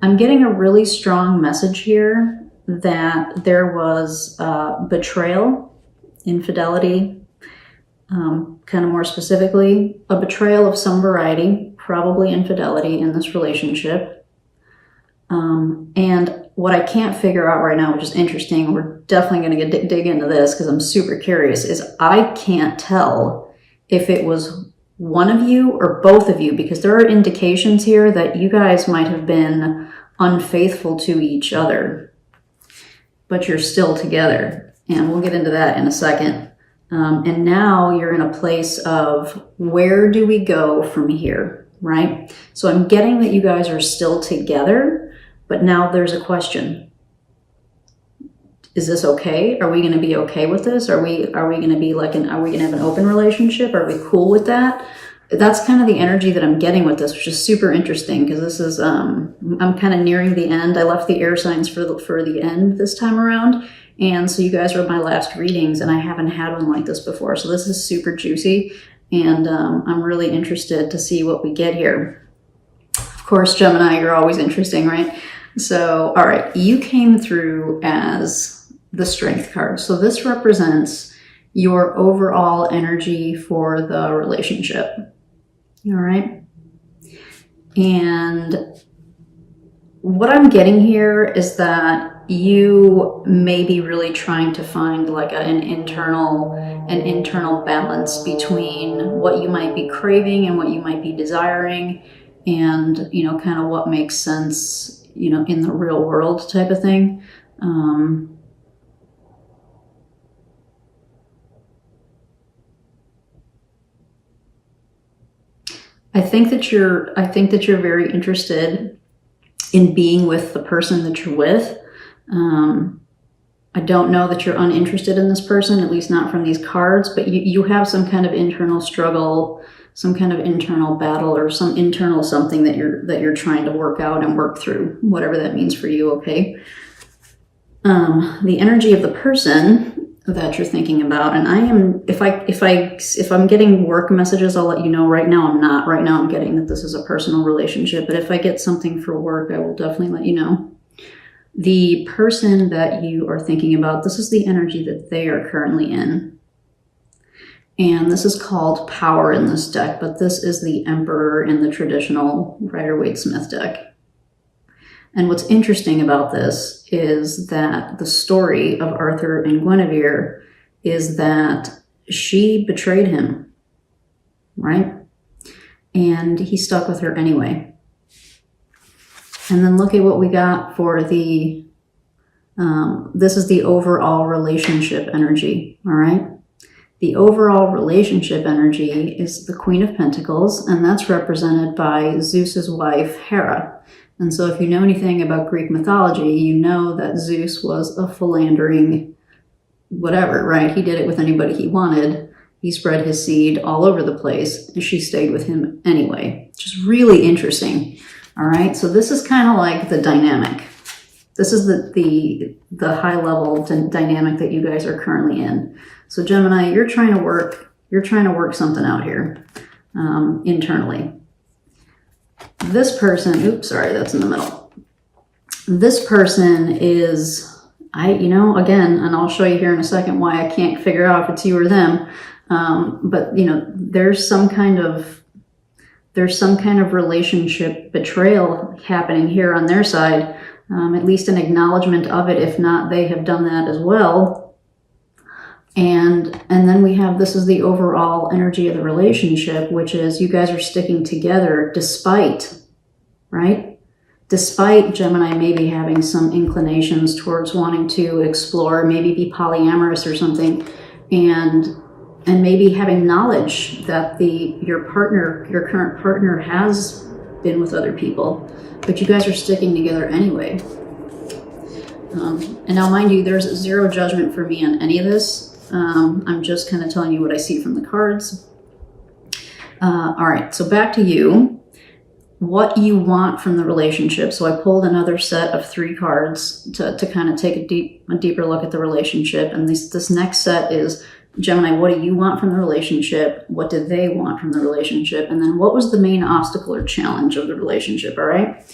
I'm getting a really strong message here that there was betrayal, infidelity, kind of more specifically, a betrayal of some variety, probably infidelity in this relationship. And what I can't figure out right now, which is interesting, we're definitely going to dig into this because I'm super curious, is I can't tell if it was one of you or both of you, because there are indications here that you guys might have been unfaithful to each other, but you're still together. And we'll get into that in a second. And now you're in a place of, where do we go from here, right? So I'm getting that you guys are still together, but now there's a question. Is this okay? Are we going to be okay with this? Are we going to be like are we going to have an open relationship? Are we cool with that? That's kind of the energy that I'm getting with this, which is super interesting because this is, I'm kind of nearing the end. I left the air signs for the end this time around. And so you guys are my last readings, and I haven't had one like this before. So this is super juicy, and I'm really interested to see what we get here. Of course, Gemini, you're always interesting, right? So, all right, you came through as the Strength card. So this represents your overall energy for the relationship. All right. And what I'm getting here is that you may be really trying to find like an internal balance between what you might be craving and what you might be desiring, and, you know, kind of what makes sense, you know, in the real world type of thing. I think that you're very interested in being with the person that you're with. I don't know that you're uninterested in this person, at least not from these cards, but you have some kind of internal struggle, some kind of internal battle, or some internal something that you're trying to work out and work through, whatever that means for you, okay? The energy of the person that you're thinking about, and I am, if I'm getting work messages, I'll let you know. Right now I'm not. Right now I'm getting that this is a personal relationship, but if I get something for work, I will definitely let you know. The person that you are thinking about, this is the energy that they are currently in. And this is called Power in this deck, but this is the Emperor in the traditional Rider-Waite-Smith deck. And what's interesting about this is that the story of Arthur and Guinevere is that she betrayed him, right? And he stuck with her anyway. And then look at what we got for the, this is the overall relationship energy, all right? The overall relationship energy is the Queen of Pentacles, and that's represented by Zeus's wife, Hera. And so if you know anything about Greek mythology, you know that Zeus was a philandering whatever, right? He did it with anybody he wanted. He spread his seed all over the place, and she stayed with him anyway, which is really interesting. All right, so this is kind of like the dynamic. This is the high level dynamic that you guys are currently in. So Gemini, you're trying to work something out here internally. This person, oops, sorry, that's in the middle. This person is, again, and I'll show you here in a second why I can't figure out if it's you or them. But there's some kind of relationship betrayal happening here on their side, at least an acknowledgement of it. If not, they have done that as well. And then we have, this is the overall energy of the relationship, which is you guys are sticking together despite, right? Despite Gemini maybe having some inclinations towards wanting to explore, maybe be polyamorous or something, and maybe having knowledge that your current partner has been with other people, but you guys are sticking together anyway. And now, mind you, there's zero judgment for me on any of this. I'm just kind of telling you what I see from the cards. All right, so back to you. What you want from the relationship. So I pulled another set of 3 cards to kind of take a deeper look at the relationship. And this next set is, Gemini, what do you want from the relationship? What do they want from the relationship? And then what was the main obstacle or challenge of the relationship, all right?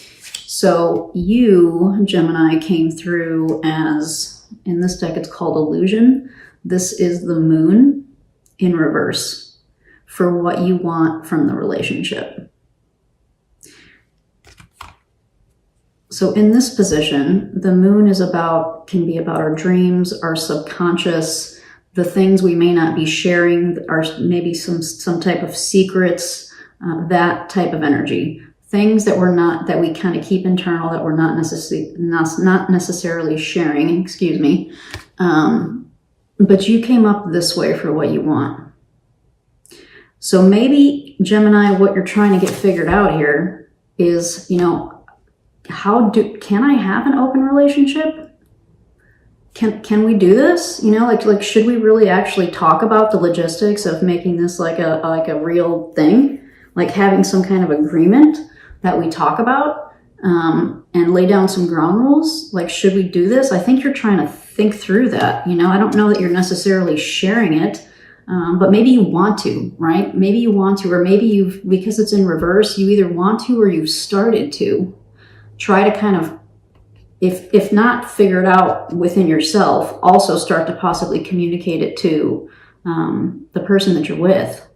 So you, Gemini, came through as, in this deck it's called Illusion. This is the moon in reverse for what you want from the relationship. So in this position, the moon can be about our dreams, our subconscious, the things we may not be sharing, are maybe some type of secrets, that type of energy. Things that we kind of keep internal, that we're not necessarily sharing, excuse me. But you came up this way for what you want. So maybe, Gemini, what you're trying to get figured out here is, you know, can I have an open relationship? Can we do this? You know, like should we really actually talk about the logistics of making this like a real thing? Like having some kind of agreement that we talk about, and lay down some ground rules? Like, should we do this? I think you're trying to think through that. You know, I don't know that you're necessarily sharing it, but maybe you want to, right? Maybe you want to, or maybe because it's in reverse, you either want to or you've started to try to kind of, if not figure it out within yourself, also start to possibly communicate it to the person that you're with,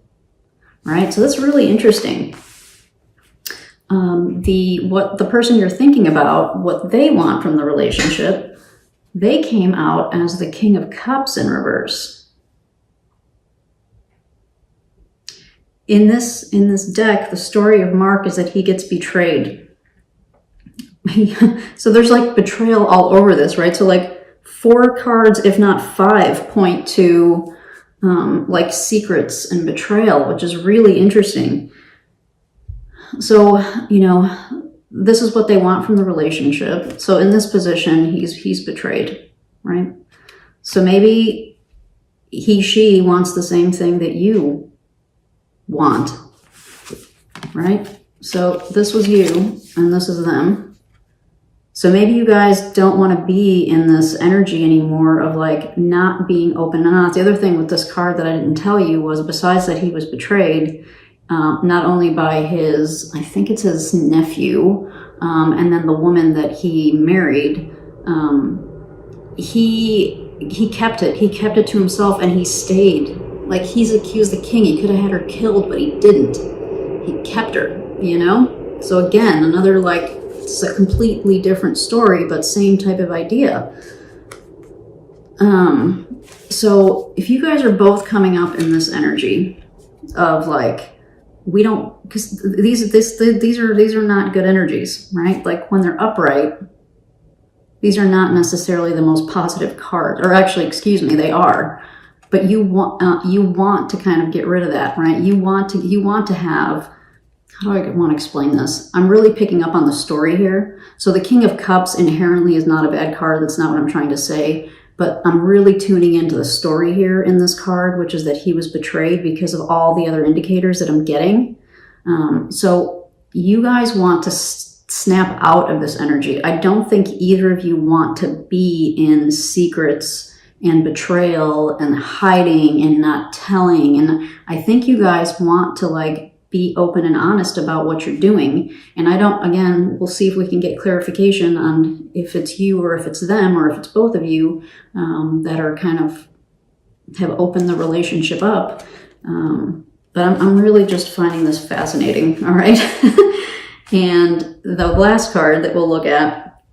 right? So that's really interesting. What the person you're thinking about, what they want from the relationship, they came out as the King of Cups in reverse. In this deck, the story of Mark is that he gets betrayed. So there's like betrayal all over this, right? So like 4 cards, if not 5, point to like secrets and betrayal, which is really interesting. So, you know, this is what they want from the relationship. So in this position, he's betrayed, right? So maybe she wants the same thing that you want, right? So this was you and this is them. So maybe you guys don't want to be in this energy anymore of like not being open and honest. The other thing with this card that I didn't tell you was, besides that he was betrayed, not only by his, I think it's his nephew, and then the woman that he married, he kept it. He kept it to himself and he stayed. Like, he's the king. He could have had her killed, but he didn't. He kept her, you know? So again, another, like, it's a completely different story, but same type of idea. So if you guys are both coming up in this energy of like, we don't, because these are not good energies, right? Like when they're upright, these are not necessarily the most positive cards, or actually, excuse me, they are. But you want to kind of get rid of that, right? You want to have, how do I want to explain this? I'm really picking up on the story here. So the King of Cups inherently is not a bad card. That's not what I'm trying to say. But I'm really tuning into the story here in this card, which is that he was betrayed because of all the other indicators that I'm getting. So you guys want to snap out of this energy. I don't think either of you want to be in secrets and betrayal and hiding and not telling. And I think you guys want to like be open and honest about what you're doing. And again, we'll see if we can get clarification on if it's you or if it's them or if it's both of you that are kind of have opened the relationship up. But I'm really just finding this fascinating, all right? And the last card that we'll look at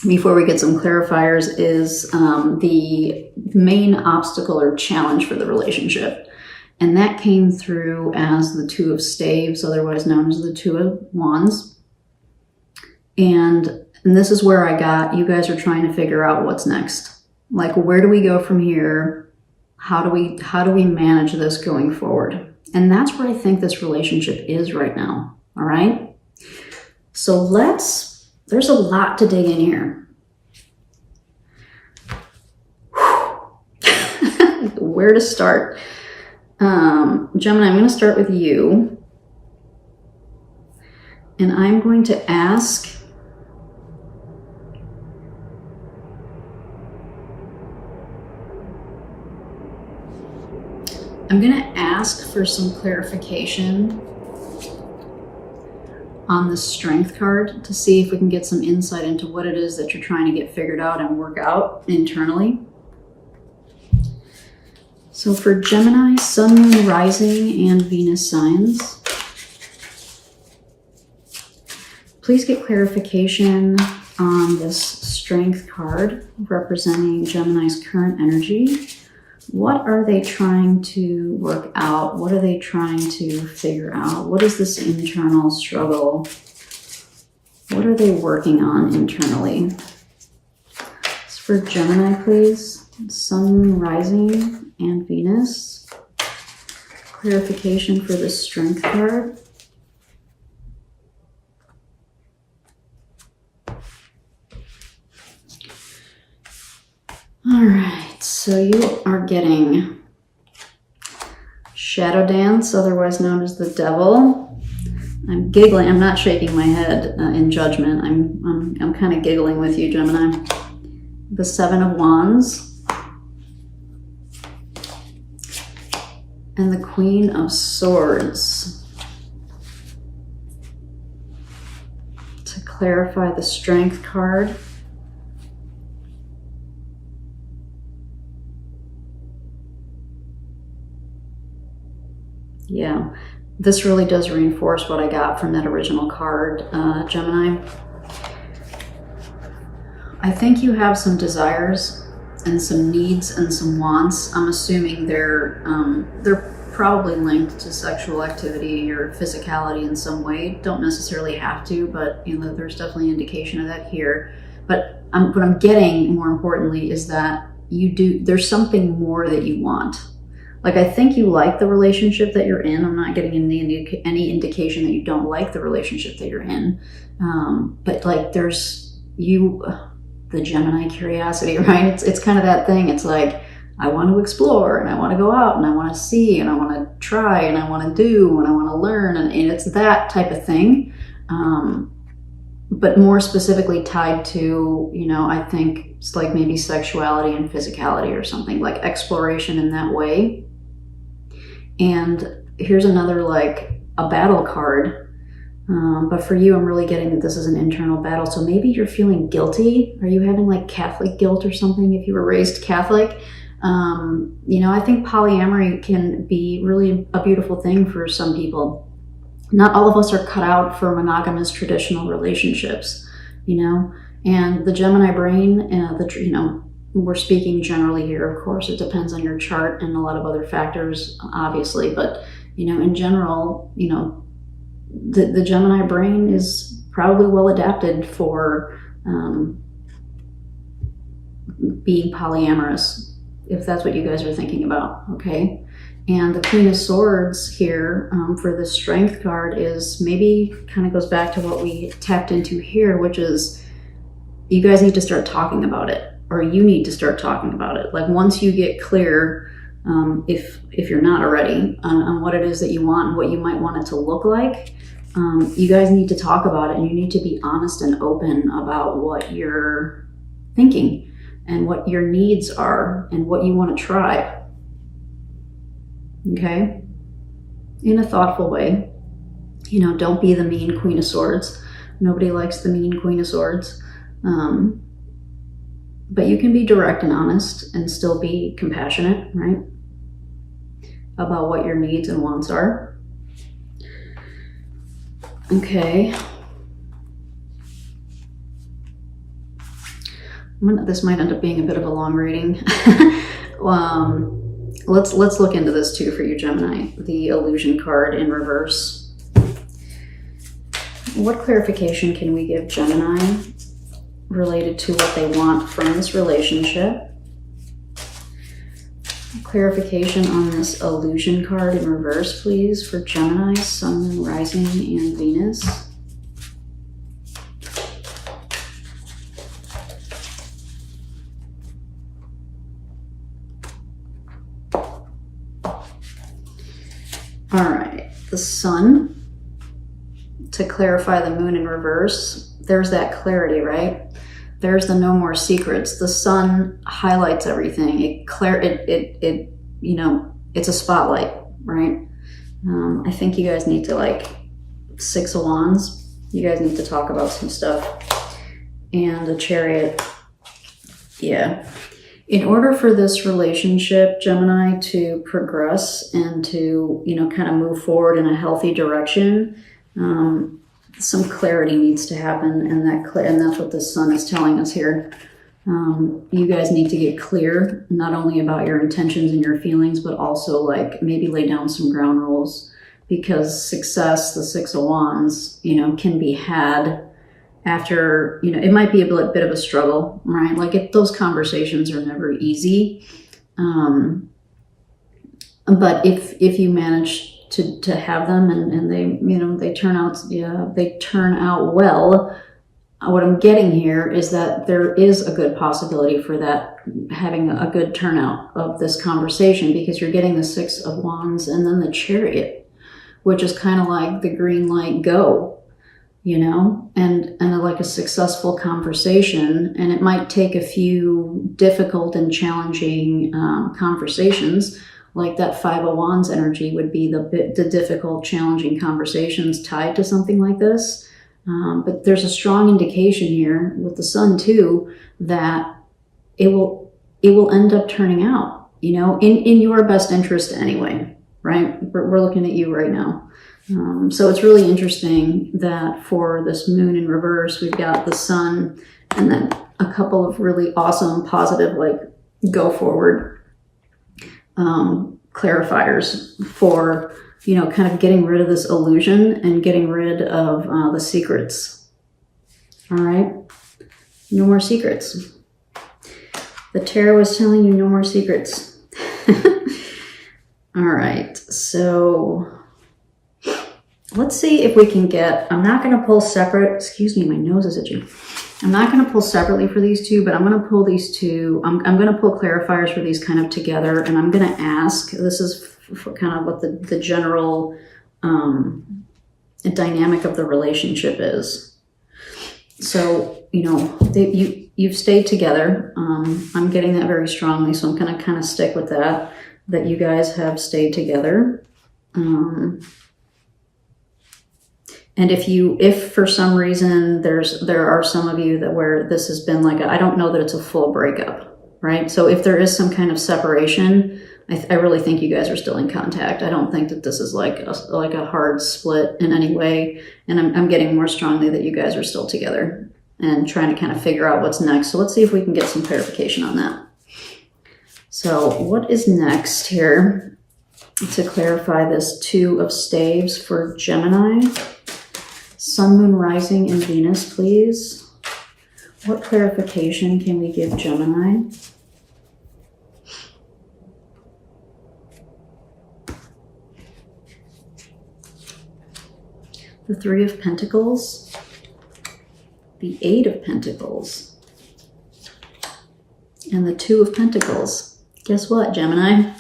before we get some clarifiers is the main obstacle or challenge for the relationship. And that came through as the Two of Staves, otherwise known as the Two of Wands. And this is where you guys are trying to figure out what's next. Like, where do we go from here? How do we manage this going forward? And that's where I think this relationship is right now, all right? So there's a lot to dig in here. Where to start? Gemini, I'm going to start with you. And I'm going to ask for some clarification on the Strength card to see if we can get some insight into what it is that you're trying to get figured out and work out internally. So for Gemini, Sun, Moon, Rising, and Venus signs, please get clarification on this Strength card representing Gemini's current energy. What are they trying to work out? What are they trying to figure out? What is this internal struggle? What are they working on internally? It's for Gemini, please. Sun, Moon, Rising, and Venus. Clarification for the Strength card. All right, so you are getting Shadow Dance, otherwise known as the Devil. I'm giggling. I'm not shaking my head in judgment. I'm kind of giggling with you, Gemini. The Seven of Wands and the Queen of Swords. To clarify the Strength card. Yeah, this really does reinforce what I got from that original card, Gemini. I think you have some desires and some needs and some wants. I'm assuming they're probably linked to sexual activity or physicality in some way. Don't necessarily have to, but you know, there's definitely an indication of that here. But what I'm getting, more importantly, is that there's something more that you want. Like, I think you like the relationship that you're in. I'm not getting any indication that you don't like the relationship that you're in. But like, there's the Gemini curiosity, right? It's kind of that thing. It's like, I want to explore and I want to go out and I want to see and I want to try and I want to do and I want to learn. And it's that type of thing. But more specifically tied to, you know, I think it's like maybe sexuality and physicality or something, like exploration in that way. And here's another, like, a battle card. But for you, I'm really getting that this is an internal battle. So maybe you're feeling guilty. Are you having like Catholic guilt or something if you were raised Catholic? You know, I think polyamory can be really a beautiful thing for some people. Not all of us are cut out for monogamous traditional relationships, you know, and the Gemini brain, you know, we're speaking generally here, of course, it depends on your chart and a lot of other factors, obviously, but, you know, in general, you know, the Gemini brain is probably well adapted for being polyamorous, if that's what you guys are thinking about, okay? And the Queen of Swords here for the Strength card is maybe kind of goes back to what we tapped into here, which is you guys need to start talking about it, or you need to start talking about it. Like, once you get clear, if you're not already, on what it is that you want and what you might want it to look like, you guys need to talk about it, and you need to be honest and open about what you're thinking and what your needs are and what you want to try. Okay? In a thoughtful way. You know, don't be the mean Queen of Swords. Nobody likes the mean Queen of Swords. But you can be direct and honest and still be compassionate, right? About what your needs and wants are. Okay. This might end up being a bit of a long reading. Let's look into this too for you, Gemini. The Illusion card in reverse. What clarification can we give Gemini related to what they want from this relationship? Clarification on this Illusion card in reverse, please, for Gemini, Sun, Moon, Rising, and Venus. All right, the Sun, to clarify the Moon in reverse, there's that clarity, right? There's the no more secrets. The Sun highlights everything. It you know, it's a spotlight, right? I think you guys need to, like, Six of Wands, You guys need to talk about some stuff. And the Chariot. Yeah. In order for this relationship, Gemini, to progress and to, kind of move forward in a healthy direction, some clarity needs to happen, and that's what the Sun is telling us here. You guys need to get clear, not only about your intentions and your feelings, but also like maybe lay down some ground rules, because success, the Six of Wands, can be had after, it might be a bit of a struggle, right? Like those conversations are never easy. But if you manage to have them and they turn out well, what I'm getting here is that there is a good possibility for that having a good turnout of this conversation, because you're getting the Six of Wands and then the Chariot, which is kind of like the green light, go. And like a successful conversation. And it might take a few difficult and challenging conversations, like that Five of Wands energy would be the difficult, challenging conversations tied to something like this. But there's a strong indication here with the Sun too, that it will end up turning out, in your best interest anyway, right? We're looking at you right now. So it's really interesting that for this moon in reverse, we've got the Sun and then a couple of really awesome, positive, like go forward clarifiers for, kind of getting rid of this illusion and getting rid of the secrets. All right. No more secrets. The tarot was telling you no more secrets. All right. So let's see if we can get, I'm not going to pull separate, excuse me, my nose is itchy. I'm not going to pull separately for these two, but I'm going to pull these two. I'm going to pull clarifiers for these kind of together, and I'm going to ask, this is for kind of what the general dynamic of the relationship is. So, you've stayed together. I'm getting that very strongly, so I'm going to kind of stick with that you guys have stayed together. And if for some reason there are some of you where this has been like I don't know that it's a full breakup, right? So if there is some kind of separation, I really think you guys are still in contact. I don't think that this is like a hard split in any way. And I'm getting more strongly that you guys are still together and trying to kind of figure out what's next. So let's see if we can get some clarification on that. So what is next here to clarify this Two of Staves for Gemini? Sun, Moon, Rising, and Venus, please. What clarification can we give Gemini? The Three of Pentacles, the Eight of Pentacles, and the Two of Pentacles. Guess what, Gemini?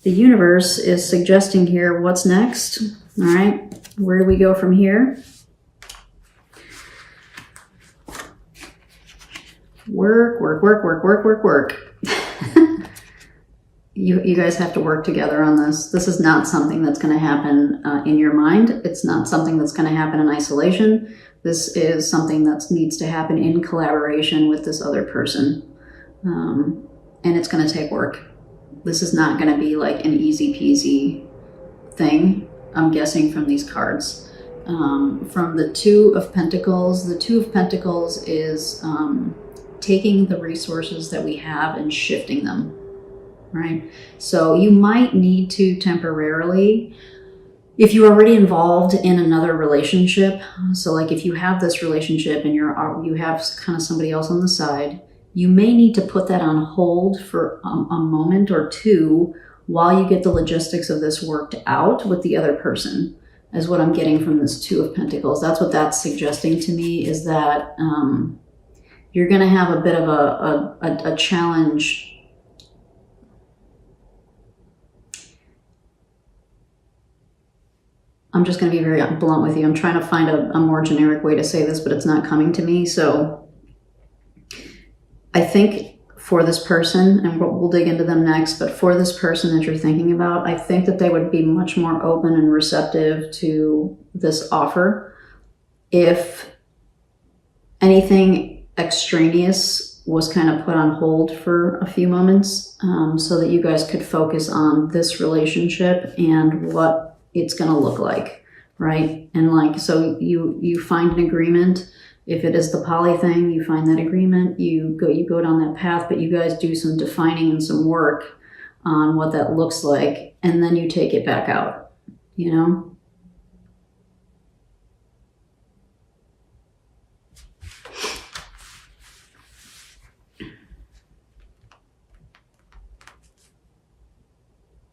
The universe is suggesting here what's next, all right? Where do we go from here? Work, work, work, work, work, work, work. You guys have to work together on this. This is not something that's going to happen in your mind. It's not something that's going to happen in isolation. This is something that needs to happen in collaboration with this other person. And it's going to take work. This is not going to be like an easy peasy thing. I'm guessing from these cards. From the Two of Pentacles, the Two of Pentacles is taking the resources that we have and shifting them, right? So you might need to temporarily, if you're already involved in another relationship, so like if you have this relationship and you have kind of somebody else on the side, you may need to put that on hold for a moment or two while you get the logistics of this worked out with the other person, is what I'm getting from this Two of Pentacles. That's what that's suggesting to me, is that you're going to have a bit of a challenge. I'm just going to be very blunt with you. I'm trying to find a more generic way to say this, but it's not coming to me. So I think for this person, and we'll dig into them next, but for this person that you're thinking about, I think that they would be much more open and receptive to this offer. if anything extraneous was kind of put on hold for a few moments, so that you guys could focus on this relationship and what it's going to look like, right? And like, so you find an agreement. If it is the poly thing, you find that agreement, you go down that path, but you guys do some defining and some work on what that looks like, and then you take it back out, you know?